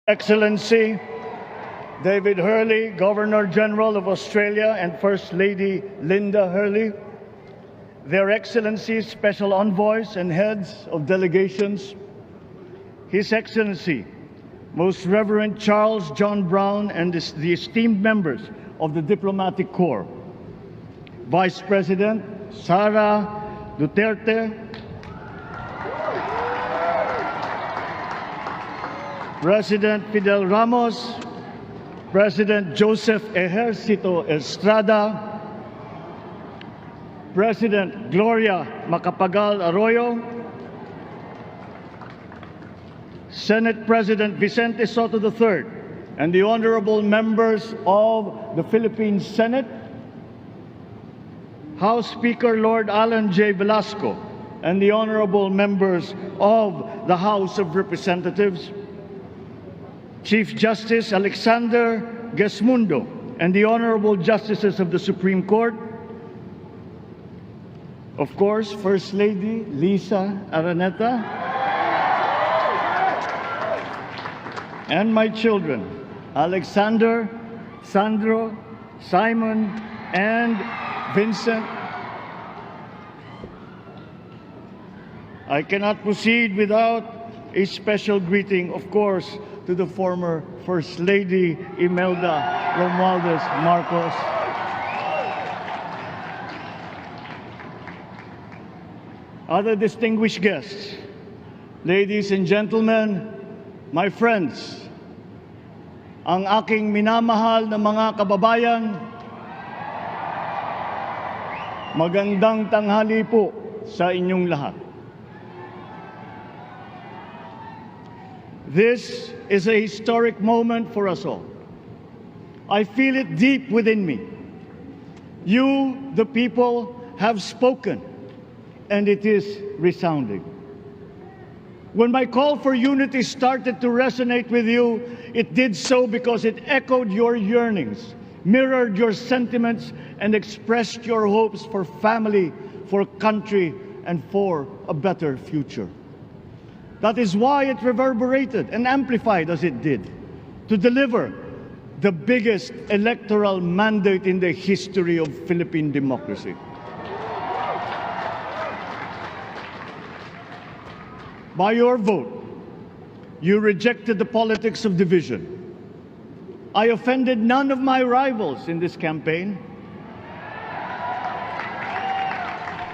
Excellency David Hurley, Governor-General of Australia, and First Lady Linda Hurley, Their Excellencies, Special Envoys, and Heads of Delegations, His Excellency, Most Reverend Charles John Brown, and the esteemed members of the Diplomatic Corps, Vice President Sara Duterte, President Fidel Ramos, President Joseph Ejercito Estrada, President Gloria Macapagal Arroyo, Senate President Vicente Soto III, and the honorable members of the Philippine Senate, House Speaker Lord Alan J. Velasco, and the honorable members of the House of Representatives, Chief Justice Alexander Gesmundo, and the honorable justices of the Supreme Court, of course, First Lady Lisa Araneta, and my children, Alexander, Sandro, Simon, and Vincent. I cannot proceed without a special greeting, of course, to the former First Lady Imelda Romualdez Marcos. Other distinguished guests, ladies and gentlemen, my friends, ang aking minamahal na mga kababayan, magandang tanghali po sa inyong lahat. This is a historic moment for us all. I feel it deep within me. You, the people, have spoken, and it is resounding. When my call for unity started to resonate with you, it did so because it echoed your yearnings, mirrored your sentiments, and expressed your hopes for family, for country, and for a better future. That is why it reverberated and amplified as it did, to deliver the biggest electoral mandate in the history of Philippine democracy. By your vote, you rejected the politics of division. I offended none of my rivals in this campaign.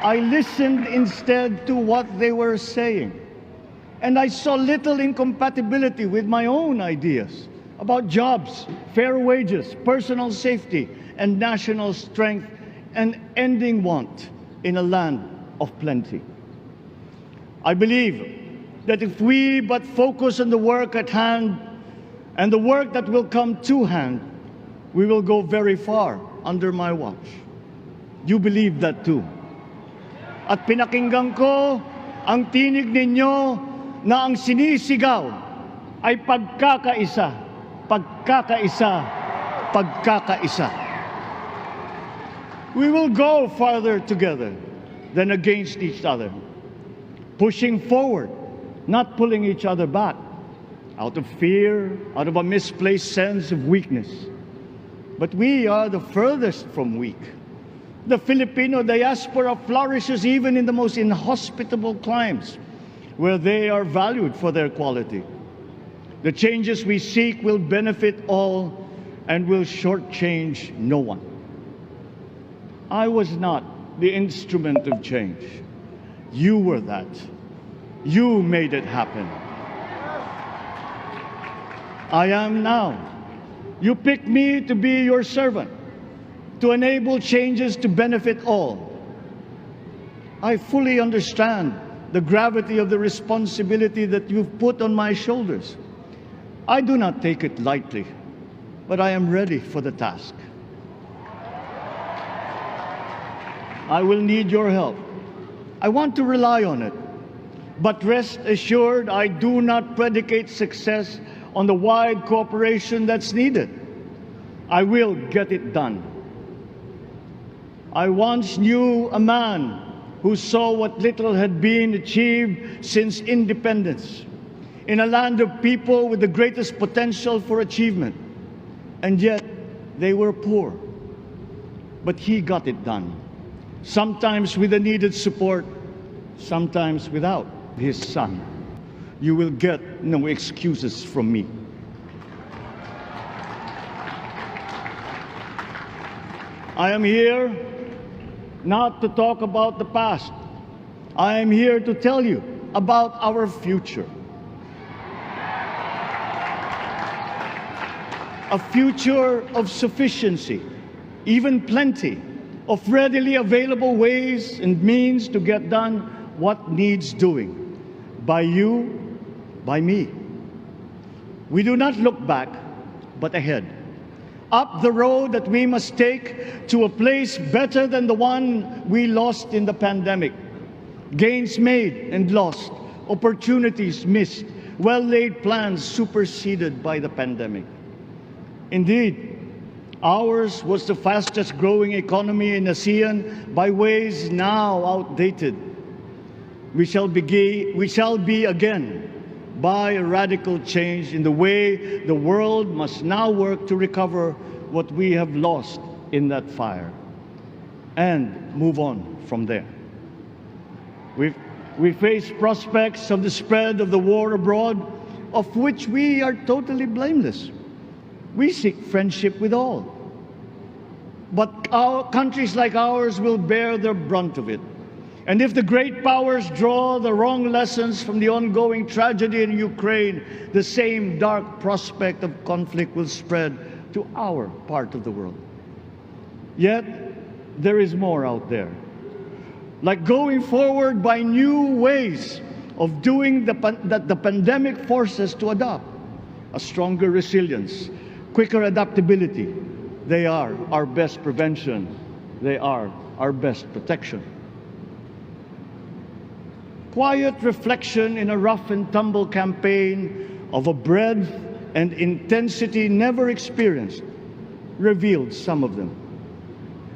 I listened instead to what they were saying. And I saw little incompatibility with my own ideas about jobs, fair wages, personal safety, and national strength, and ending want in a land of plenty. I believe that if we but focus on the work at hand and the work that will come to hand, we will go very far under my watch. You believe that too. At pinakinggan ko ang tinig ninyo na ang sinisigaw ay pagkakaisa, pagkakaisa, pagkakaisa. We will go farther together than against each other, pushing forward, not pulling each other back, out of fear, out of a misplaced sense of weakness. But we are the furthest from weak. The Filipino diaspora flourishes even in the most inhospitable climes, where they are valued for their quality. The changes we seek will benefit all and will shortchange no one. I was not the instrument of change. You were that. You made it happen. I am now. You picked me to be your servant, to enable changes to benefit all. I fully understand the gravity of the responsibility that you've put on my shoulders. I do not take it lightly, but I am ready for the task. I will need your help. I want to rely on it. But rest assured, I do not predicate success on the wide cooperation that's needed. I will get it done. I once knew a man who saw what little had been achieved since independence. in a land of people with the greatest potential for achievement. And yet, they were poor. But he got it done, sometimes with the needed support, sometimes without his son. You will get no excuses from me. I am here not to talk about the past. I am here to tell you about our future. A future of sufficiency, even plenty, of readily available ways and means to get done what needs doing, by you, by me. We do not look back, but ahead, up the road that we must take to a place better than the one we lost in the pandemic. Gains made and lost, opportunities missed, well-laid plans superseded by the pandemic. Indeed, ours was the fastest growing economy in ASEAN by ways now outdated. We shall be again by a radical change in the way the world must now work to recover what we have lost in that fire and move on from there. We face prospects of the spread of the war abroad, of which we are totally blameless. We seek friendship with all. But countries like ours will bear the brunt of it. And if the great powers draw the wrong lessons from the ongoing tragedy in Ukraine, the same dark prospect of conflict will spread to our part of the world. Yet, there is more out there. Like going forward by new ways of doing that the pandemic forces to adopt. A stronger resilience, quicker adaptability. They are our best prevention. They are our best protection. Quiet reflection in a rough and tumble campaign of a breadth and intensity never experienced revealed some of them,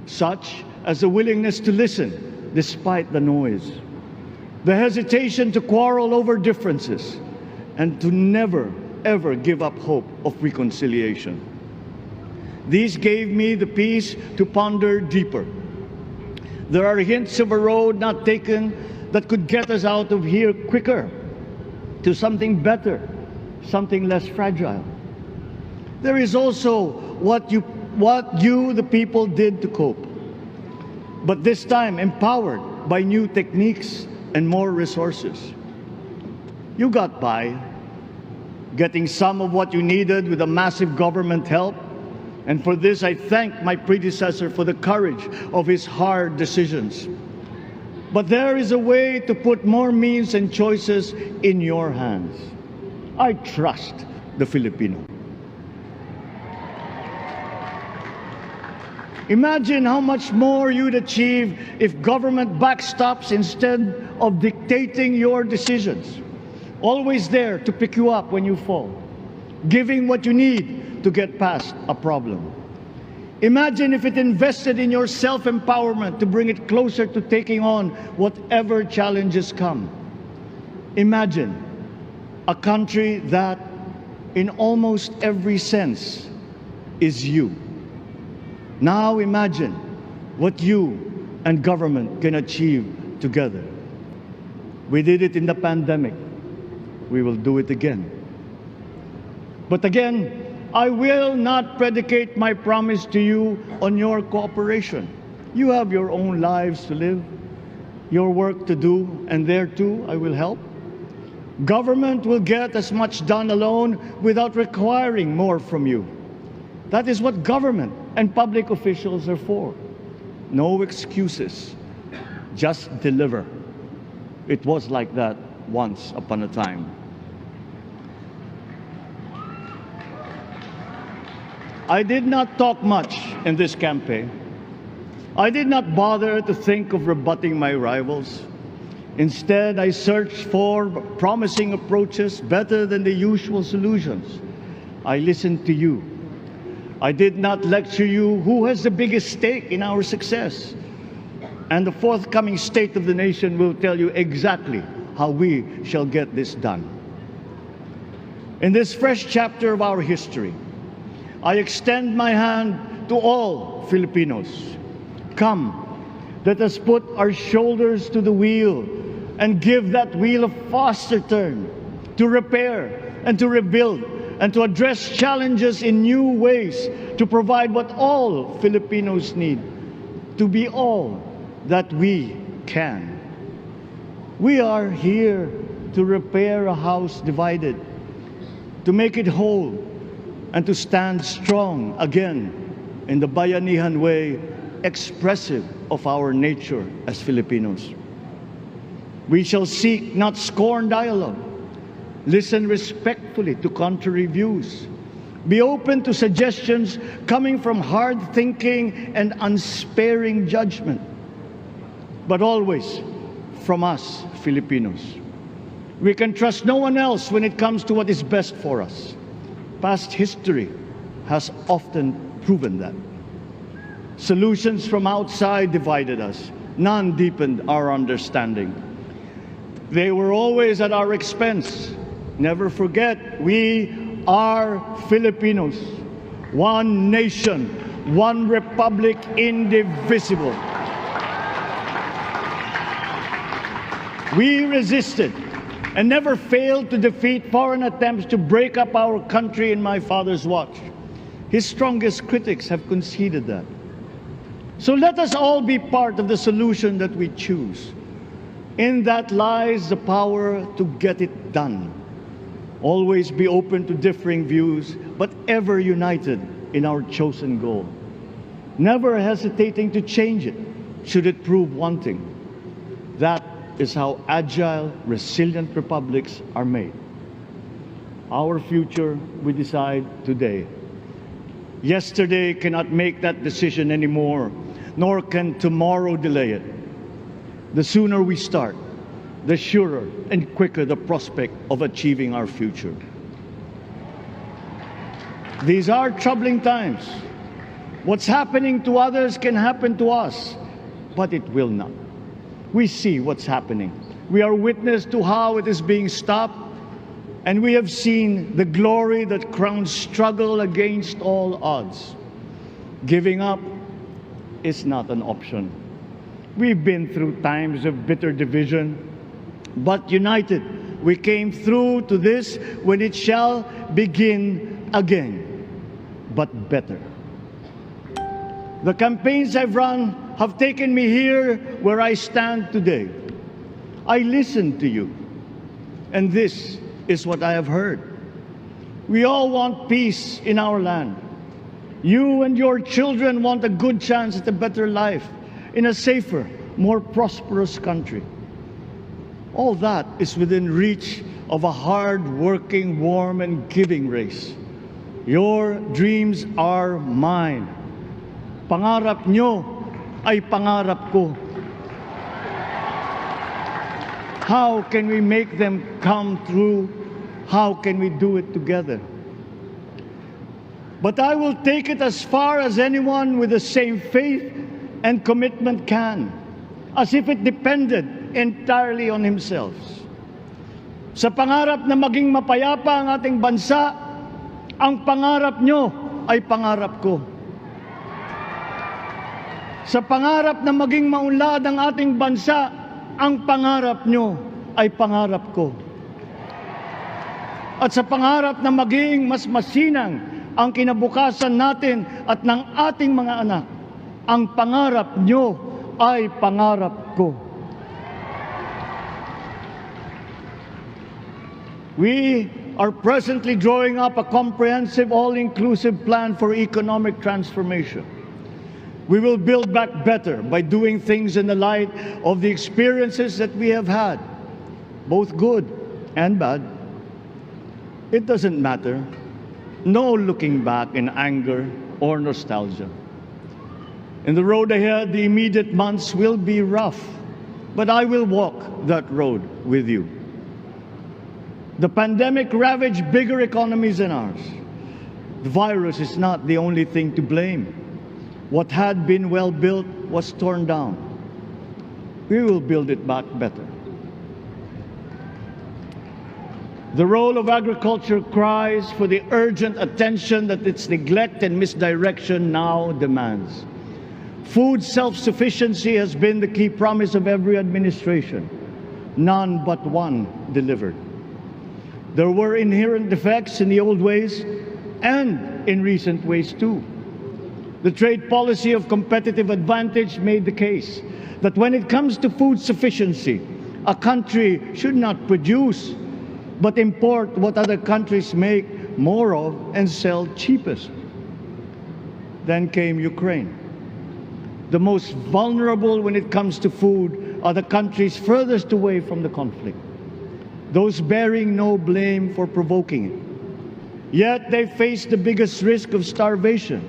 such as the willingness to listen despite the noise, the hesitation to quarrel over differences, and to never, ever give up hope of reconciliation. These gave me the peace to ponder deeper. There are hints of a road not taken that could get us out of here quicker, to something better, something less fragile. There is also what you, the people, did to cope, but this time empowered by new techniques and more resources. You got by, getting some of what you needed with a massive government help, and for this I thank my predecessor for the courage of his hard decisions. But there is a way to put more means and choices in your hands. I trust the Filipino. Imagine how much more you'd achieve if government backstops instead of dictating your decisions. Always there to pick you up when you fall, giving what you need to get past a problem. Imagine if it invested in your self-empowerment to bring it closer to taking on whatever challenges come. Imagine a country that, in almost every sense, is you. Now imagine what you and government can achieve together. We did it in the pandemic. We will do it again. But again, I will not predicate my promise to you on your cooperation. You have your own lives to live, your work to do, and there too I will help. Government will get as much done alone without requiring more from you. That is what government and public officials are for. No excuses, just deliver. It was like that once upon a time. I did not talk much in this campaign. I did not bother to think of rebutting my rivals. Instead, I searched for promising approaches better than the usual solutions. I listened to you. I did not lecture you who has the biggest stake in our success. And the forthcoming State of the Nation will tell you exactly how we shall get this done. In this fresh chapter of our history, I extend my hand to all Filipinos. Come, let us put our shoulders to the wheel and give that wheel a faster turn to repair and to rebuild and to address challenges in new ways, to provide what all Filipinos need, to be all that we can. We are here to repair a house divided, to make it whole, and to stand strong again in the bayanihan way, expressive of our nature as Filipinos. We shall seek, not scorn dialogue, listen respectfully to contrary views, be open to suggestions coming from hard thinking and unsparing judgment, but always from us Filipinos. We can trust no one else when it comes to what is best for us. Past history has often proven that. Solutions from outside divided us. None deepened our understanding. They were always at our expense. Never forget, we are Filipinos. One nation, one republic, indivisible. We resisted and never failed to defeat foreign attempts to break up our country in my father's watch. His strongest critics have conceded that. So let us all be part of the solution that we choose. In that lies the power to get it done. Always be open to differing views, but ever united in our chosen goal. Never hesitating to change it, should it prove wanting. That is how agile, resilient republics are made. Our future we decide today. Yesterday cannot make that decision anymore, nor can tomorrow delay it. The sooner we start, the surer and quicker the prospect of achieving our future. These are troubling times. What's happening to others can happen to us, but it will not. We see what's happening. We are witness to how it is being stopped, and we have seen the glory that crowns struggle against all odds. Giving up is not an option. We've been through times of bitter division, but united, we came through to this when it shall begin again, but better. The campaigns I've run have taken me here where I stand today. I listened to you, and this is what I have heard. We all want peace in our land. You and your children want a good chance at a better life in a safer, more prosperous country. All that is within reach of a hard-working, warm, and giving race. Your dreams are mine. Pangarap nyo ay pangarap ko. How can we make them come true? How can we do it together? But I will take it as far as anyone with the same faith and commitment can, as if it depended entirely on himself. Sa pangarap na maging mapayapa ang ating bansa, ang pangarap nyo ay pangarap ko. Sa pangarap na maging maunlad ang ating bansa, ang pangarap nyo ay pangarap ko. At sa pangarap na maging mas masinang ang kinabukasan natin at ng ating mga anak, ang pangarap nyo ay pangarap ko. We are presently drawing up a comprehensive, all-inclusive plan for economic transformation. We will build back better by doing things in the light of the experiences that we have had, both good and bad. It doesn't matter. No looking back in anger or nostalgia. In the road ahead, the immediate months will be rough, but I will walk that road with you. The pandemic ravaged bigger economies than ours. The virus is not the only thing to blame. What had been well built was torn down. We will build it back better. The role of agriculture cries for the urgent attention that its neglect and misdirection now demands. Food self-sufficiency has been the key promise of every administration. None but one delivered. There were inherent defects in the old ways and in recent ways too. The trade policy of competitive advantage made the case that when it comes to food sufficiency, a country should not produce but import what other countries make more of and sell cheapest. Then came Ukraine. The most vulnerable when it comes to food are the countries furthest away from the conflict, those bearing no blame for provoking it. Yet they face the biggest risk of starvation.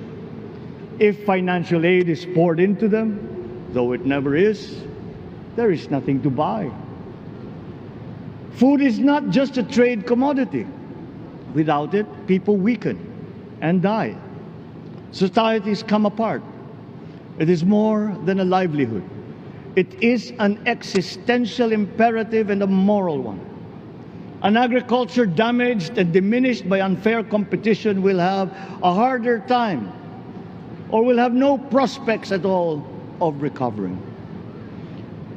If financial aid is poured into them, though it never is, there is nothing to buy. Food is not just a trade commodity. Without it, people weaken and die. Societies come apart. It is more than a livelihood. It is an existential imperative and a moral one. An agriculture damaged and diminished by unfair competition will have a harder time or will have no prospects at all of recovering.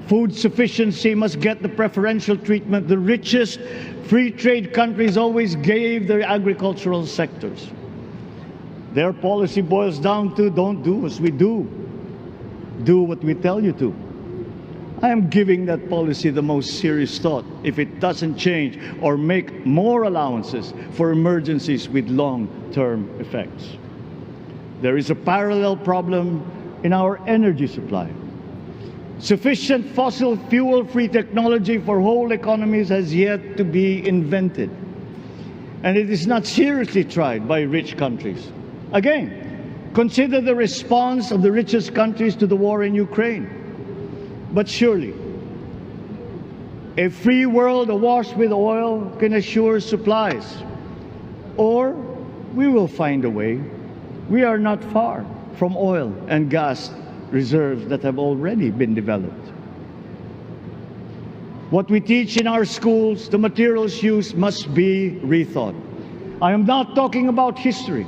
Food sufficiency must get the preferential treatment the richest free trade countries always gave their agricultural sectors. Their policy boils down to don't do as we do. Do what we tell you to. I am giving that policy the most serious thought if it doesn't change or make more allowances for emergencies with long-term effects. There is a parallel problem in our energy supply. Sufficient fossil fuel-free technology for whole economies has yet to be invented. And it is not seriously tried by rich countries. Again, consider the response of the richest countries to the war in Ukraine. But surely, a free world awash with oil can assure supplies. Or we will find a way. We are not far from oil and gas reserves that have already been developed. What we teach in our schools, the materials used must be rethought. I am not talking about history.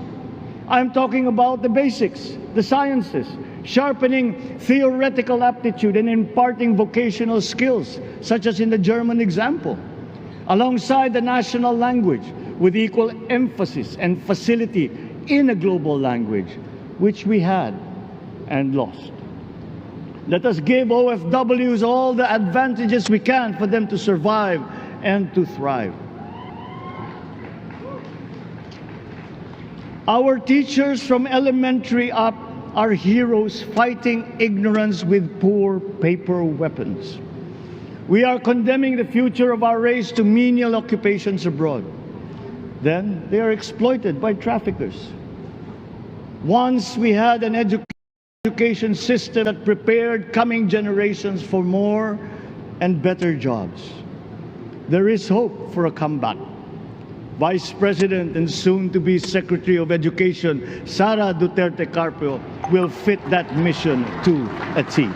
I am talking about the basics, the sciences, sharpening theoretical aptitude and imparting vocational skills, such as in the German example, alongside the national language with equal emphasis and facility in a global language, which we had and lost. Let us give OFWs all the advantages we can for them to survive and to thrive. Our teachers from elementary up are heroes fighting ignorance with poor paper weapons. We are condemning the future of our race to menial occupations abroad. Then they are exploited by traffickers. Once we had an education system that prepared coming generations for more and better jobs. There is hope for a comeback. Vice President and soon-to-be Secretary of Education, Sara Duterte Carpio, will fit that mission to a T.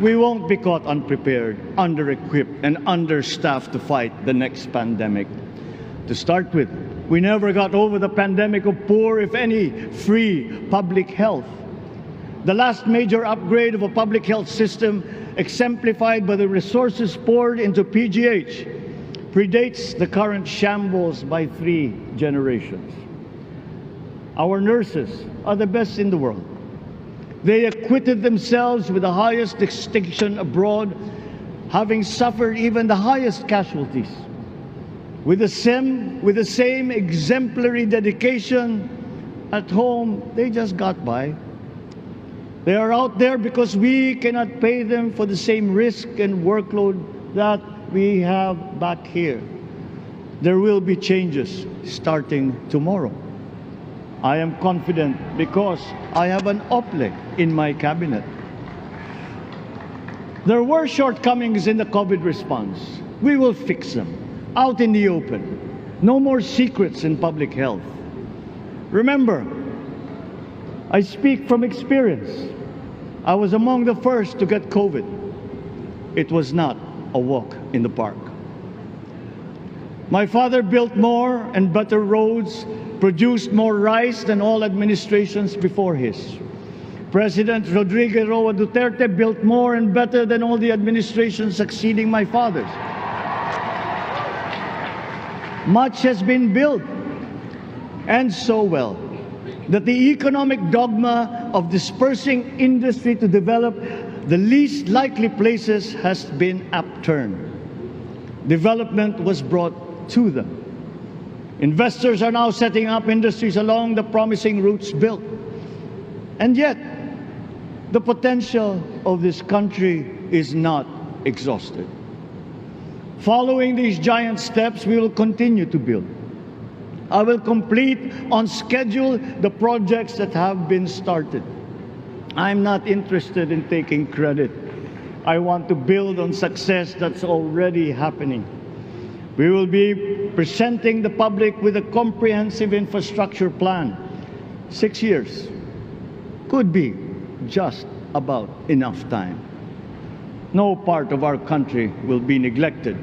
We won't be caught unprepared, under-equipped, and understaffed to fight the next pandemic. To start with, we never got over the pandemic of poor, if any, free public health. The last major upgrade of a public health system, exemplified by the resources poured into PGH, predates the current shambles by 3 generations. Our nurses are the best in the world. They acquitted themselves with the highest distinction abroad, having suffered even the highest casualties. With the same exemplary dedication at home, they just got by. They are out there because we cannot pay them for the same risk and workload that we have back here. There will be changes starting tomorrow. I am confident because I have an OPLE in my cabinet. There were shortcomings in the COVID response. We will fix them. Out in the open. No more secrets in public health. Remember, I speak from experience. I was among the first to get COVID. It was not a walk in the park. My father built more and better roads, produced more rice than all administrations before his. President Rodrigo Roa Duterte built more and better than all the administrations succeeding my father's. Much has been built, and so well, that the economic dogma of dispersing industry to develop the least likely places has been upturned. Development was brought to them. Investors are now setting up industries along the promising routes built. And yet, the potential of this country is not exhausted. Following these giant steps, we will continue to build. I will complete on schedule the projects that have been started. I'm not interested in taking credit. I want to build on success that's already happening. We will be presenting the public with a comprehensive infrastructure plan. 6 years could be just about enough time. No part of our country will be neglected.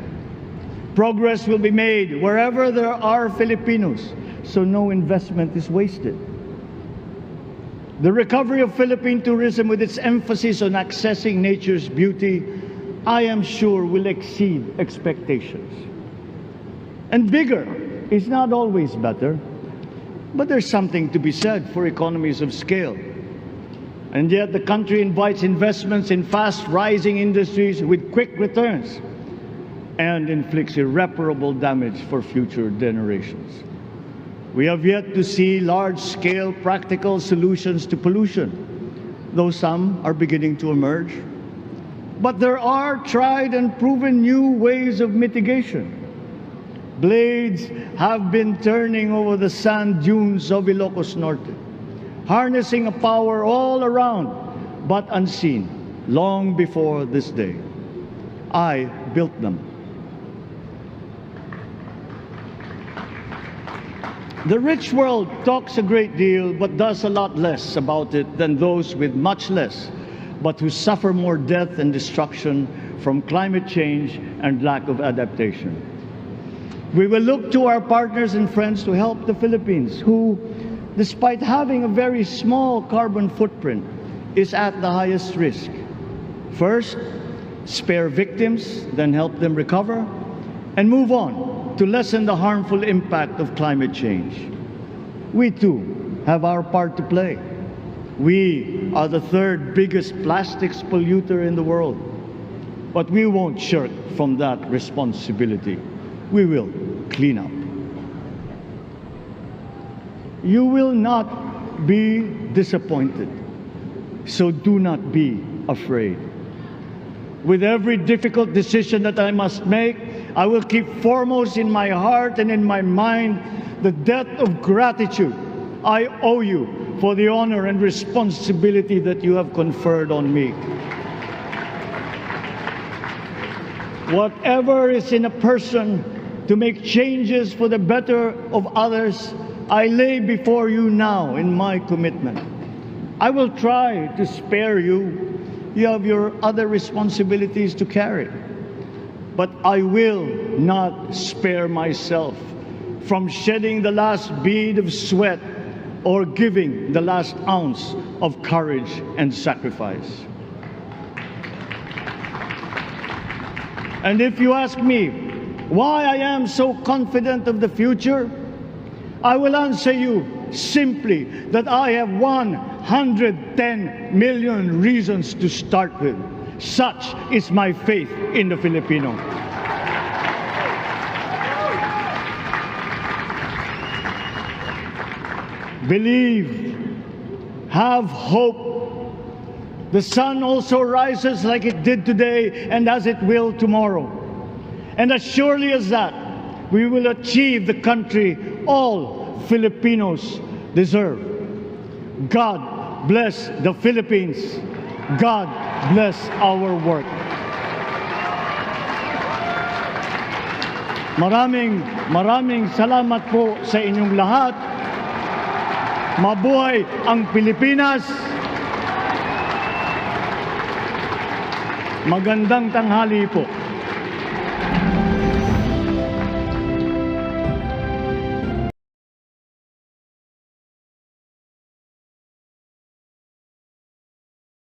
Progress will be made wherever there are Filipinos, so no investment is wasted. The recovery of Philippine tourism, with its emphasis on accessing nature's beauty, I am sure will exceed expectations. And bigger is not always better, but there's something to be said for economies of scale. And yet the country invites investments in fast-rising industries with quick returns and inflicts irreparable damage for future generations. We have yet to see large-scale practical solutions to pollution, though some are beginning to emerge. But there are tried and proven new ways of mitigation. Blades have been turning over the sand dunes of Ilocos Norte, harnessing a power all around, but unseen, long before this day. I built them. The rich world talks a great deal, but does a lot less about it than those with much less, but who suffer more death and destruction from climate change and lack of adaptation. We will look to our partners and friends to help the Philippines, who, despite having a very small carbon footprint, is at the highest risk. First, spare victims, then help them recover, and move on to lessen the harmful impact of climate change. We too have our part to play. We are the third biggest plastics polluter in the world, but we won't shirk from that responsibility. We will clean up. You will not be disappointed, so do not be afraid. With every difficult decision that I must make, I will keep foremost in my heart and in my mind the debt of gratitude I owe you for the honor and responsibility that you have conferred on me. Whatever is in a person to make changes for the better of others, I lay before you now in my commitment. I will try to spare you. You have your other responsibilities to carry. But I will not spare myself from shedding the last bead of sweat or giving the last ounce of courage and sacrifice. And if you ask me why I am so confident of the future, I will answer you simply that I have 110 million reasons to start with. Such is my faith in the Filipino. Believe, have hope. The sun also rises like it did today and as it will tomorrow. And as surely as that, we will achieve the country all Filipinos deserve. God bless the Philippines. God bless our work. Maraming salamat po sa inyong lahat. Mabuhay ang Pilipinas. Magandang tanghali po.